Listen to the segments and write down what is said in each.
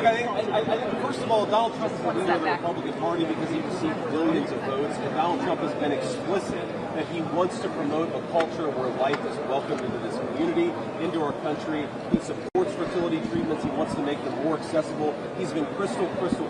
Look, I think first of all, Donald Trump is the leader of the Republican Party because he received billions of votes, and Donald Trump has been explicit that he wants to promote a culture where life is welcomed into this community, into our country. He supports fertility treatments. He wants to make them more accessible. He's been crystal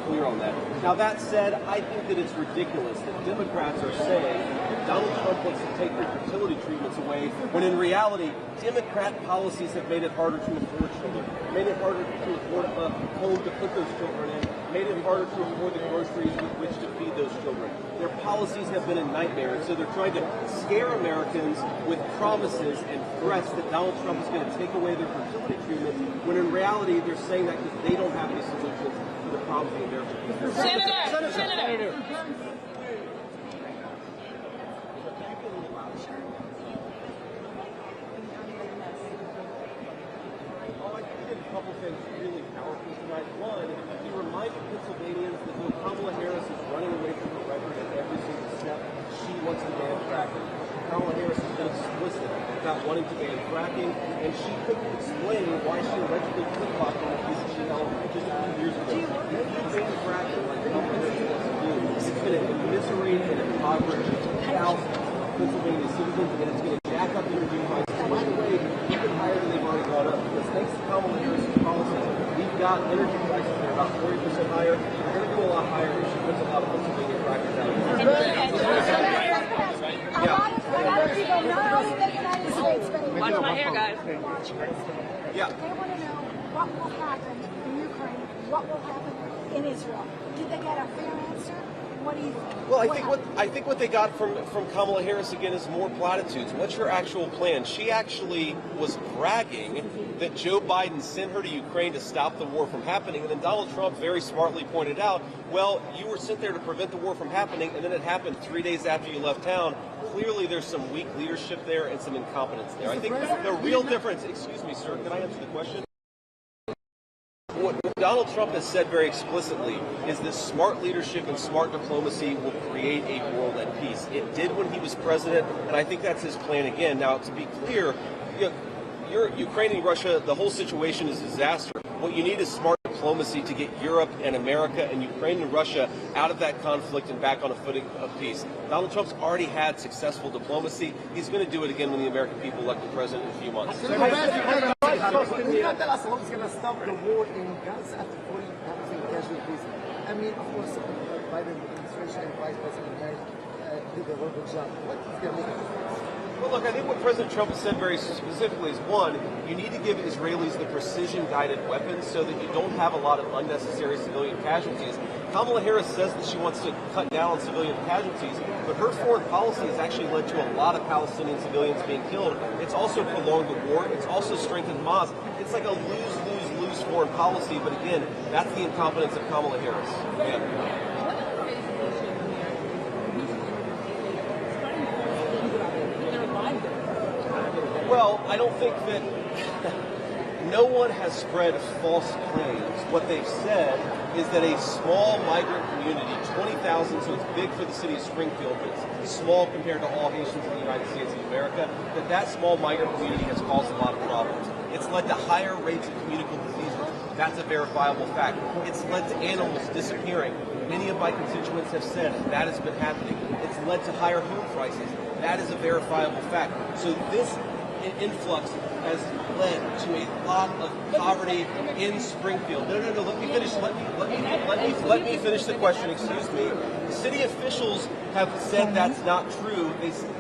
clear on that. Now, that said, I think that it's ridiculous that Democrats are saying that Donald Trump wants to take their fertility treatments away, when in reality, Democrat policies have made it harder to afford children, made it harder to afford a home to put those children in, made it harder to afford the groceries with which to feed those children. Their policies have been a nightmare, and so they're trying to scare Americans with promises and threats that Donald Trump is going to take away their fertility treatment, when in reality they're saying that because they don't have any solutions to the problems of the American people. Senator. A couple things really powerful tonight. One, he reminded Pennsylvanians that though Kamala Harris is running away from the record at every single step, she wants to ban fracking. Kamala Harris has been explicit about wanting to ban fracking, and she couldn't explain why she allegedly flip-flopped on a piece that she held just a few years ago. If you ban fracking like Kamala Harris wants to do, it's going to immiserate and impoverish thousands of Pennsylvania citizens, and it's going to jack up energy prices in a way even higher than they've already gone up. Because thanks to Kamala Harris' policies, we've got energy prices that are about 40% higher. They're going to go a lot higher if she puts a lot of Pennsylvania crackers out. A lot of people, not only in the United States, but in watch my hair, guys. Yeah. They want to know what will happen in Ukraine, what will happen in Israel. Did they get a fair answer? What do you think? Well, I think what they got from Kamala Harris again is more platitudes. What's your actual plan? She actually was bragging that Joe Biden sent her to Ukraine to stop the war from happening, and then Donald Trump very smartly pointed out, well, you were sent there to prevent the war from happening, and then it happened 3 days after you left town. Clearly, there's some weak leadership there and some incompetence there. I think the real difference. Excuse me, sir. Can I answer the question? What Donald Trump has said very explicitly is that smart leadership and smart diplomacy will create a world at peace. It did when he was president, and I think that's his plan again. Now, to be clear, Ukraine and Russia, the whole situation is a disaster. What you need is smart diplomacy to get Europe and America and Ukraine and Russia out of that conflict and back on a footing of peace. Donald Trump's already had successful diplomacy. He's going to do it again when the American people elect the president in a few months. Can you not tell us what's going to stop the war in Gaza after 40,000 casualties? I mean, of course, Biden administration and Vice President Harris did a wonderful job. What is going to make a difference? Well, look, I think what President Trump has said very specifically is, one, you need to give Israelis the precision-guided weapons so that you don't have a lot of unnecessary civilian casualties. Kamala Harris says that she wants to cut down on civilian casualties, but her foreign policy has actually led to a lot of Palestinian civilians being killed. It's also prolonged the war. It's also strengthened Hamas. It's like a lose-lose-lose foreign policy, but again, that's the incompetence of Kamala Harris. Yeah. Well, I don't think that no one has spread false claims. What they've said is that a small migrant community, 20,000, so it's big for the city of Springfield, but it's small compared to all Haitians in the United States of America, that small migrant community has caused a lot of problems. It's led to higher rates of communicable diseases. That's a verifiable fact. It's led to animals disappearing. Many of my constituents have said that has been happening. It's led to higher home prices. That is a verifiable fact. So this influx has led to a lot of poverty in Springfield. No. Let me finish. Let me finish the question. Excuse me. City officials have said that's not true.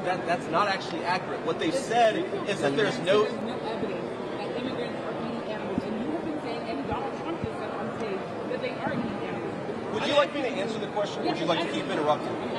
That's not actually accurate. What they've said is that there's no evidence that immigrants are eating animals, and you have been saying, and Donald Trump has said on stage that they are eating animals. Would you like me to answer the question, or would you like to keep interrupting me?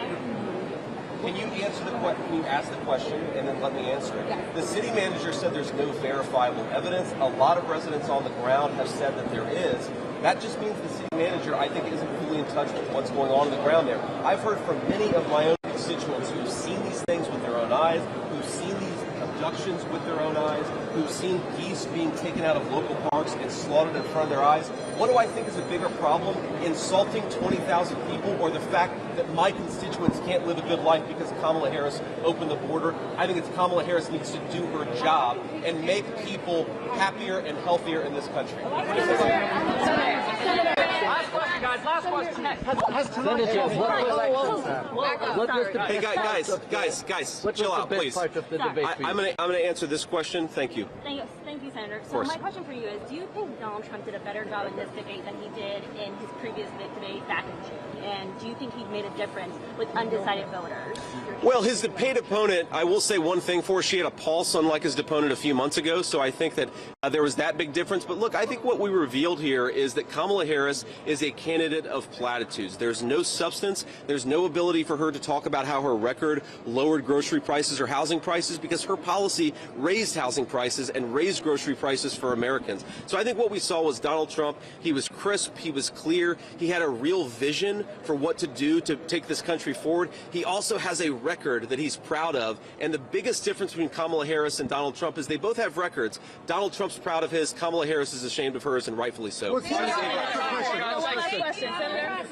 Can you answer the question? Can you ask the question and then let me answer it? The city manager said there's no verifiable evidence. A lot of residents on the ground have said that there is. That just means the city manager, I think, isn't fully in touch with what's going on the ground there. I've heard from many of my own constituents who've seen these things with their own eyes, who've seen these abductions with their own eyes, who've seen geese being taken out of local parks and slaughtered in front of their eyes. What do I think is a bigger problem? Insulting 20,000 people, or the fact that my constituents can't live a good life because Kamala Harris opened the border? I think it's Kamala Harris needs to do her job and make people happier and healthier in this country. Hey guys, chill out, please. I'm gonna answer this question. Thank you. Thank you, Senator. So my question for you is, do you think Donald Trump did a better job in this debate than he did in his previous debate back in June? And do you think he made a difference with undecided voters? Well, his debate opponent, I will say one thing for her, she had a pulse unlike his opponent a few months ago, so I think that there was that big difference. But look, I think what we revealed here is that Kamala Harris is a candidate of platitudes. There's no substance. There's no ability for her to talk about how her record lowered grocery prices or housing prices, because her policy raised housing prices and raised grocery prices for Americans. So I think what we saw was Donald Trump. He was crisp. He was clear. He had a real vision for what to do to take this country forward. He also has a record that he's proud of. And the biggest difference between Kamala Harris and Donald Trump is they both have records. Donald Trump's proud of his. Kamala Harris is ashamed of hers, and rightfully so. Last question, Senator.